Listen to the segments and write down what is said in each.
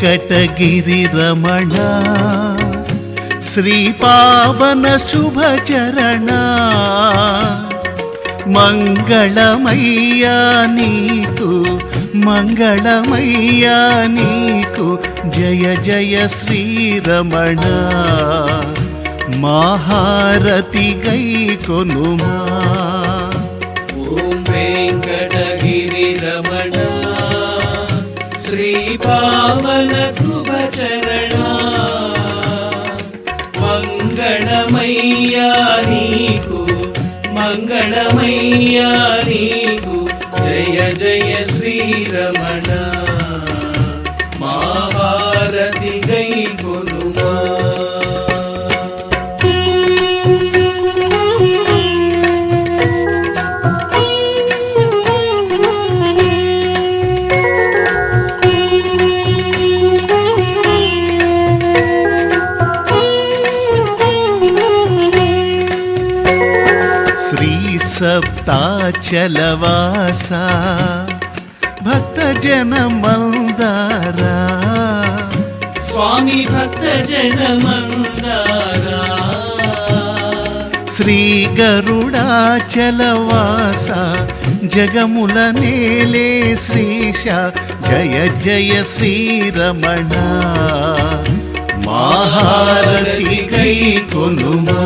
వెంకటగిరి రమణ శ్రీపావన శుభచరణ మంగళమయ్యా నీకు మంగళమయ్యా నీకు జయ జయ శ్రీరమణ మహారతి గై కొనుమా. ఓం వెంకటగిరి రమణ శ్రీపావన శుభచరణ మంగళమయ్యా నీకు మంగళమయ్యా నీకు జయ జయ శ్రీరమణ మహారతి గై కొనుమా. సప్తాచలవాసా భక్తజన మందారా స్వామి భక్తజన మందారా శ్రీ గరుడాచలవాస జగముల నేలే శ్రీశ జయ జయ శ్రీరమణ మహారతి కై కొనుమా.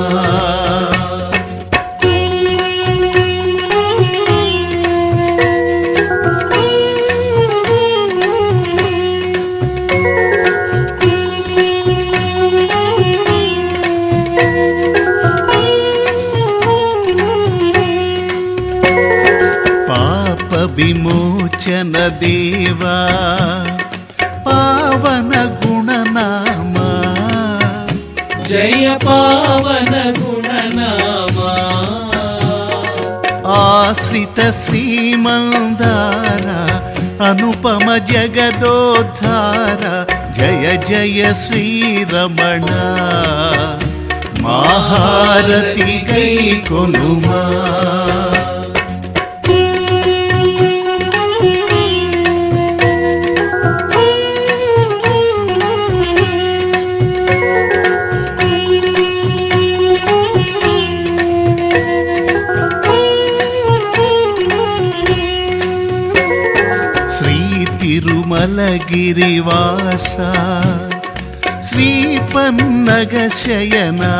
విమోచన దేవా పావన గుణనామా జయ పావన గుణనామా ఆశ్రిత శ్రీమందార అనుపమ జగదోద్ధార జయ జయ శ్రీరమణ మహారతి గై కొనుమా. తిరుమలగిరివాస శ్రీపన్నగ శయనా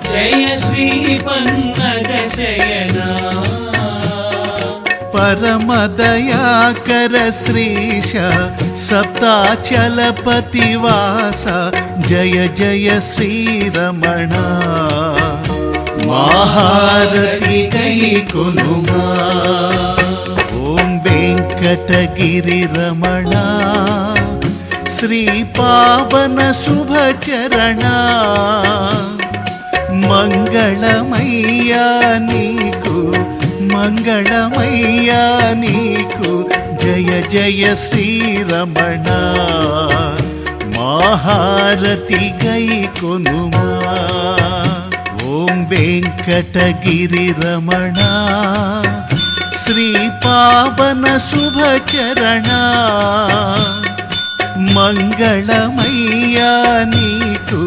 జయ శ్రీపన్నగ శయనా పరమదయాకర శ్రీశ సప్తాచలపతివాస జయ జయ శ్రీరమణ మహారతి గై కొనుమా. వెంకటగిరి రమణ శ్రీపావన శుభచరణ మంగళమయ్యా నీకు మంగళమయ్యా నీకు జయ జయ శ్రీరమణ మహారతి గై కొనుమా. ఓం వెంకటగిరి రమణ శ్రీపావన శుభచరణ మంగళమయ్యా నీకు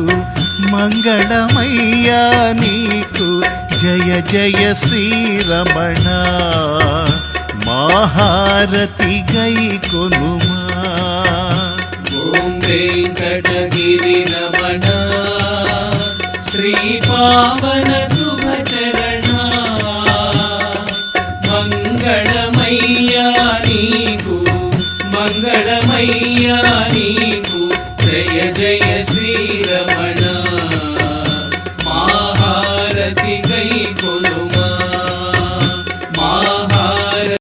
మంగళమయ్యా నీకు జయ జయ శ్రీరమణ మహారతి గై కొనుమా. ఓం వెంకటగిరి రమణ శ్రీపావన శుభచరణ మంగళమయ్యా నీకు మంగళమయ్యా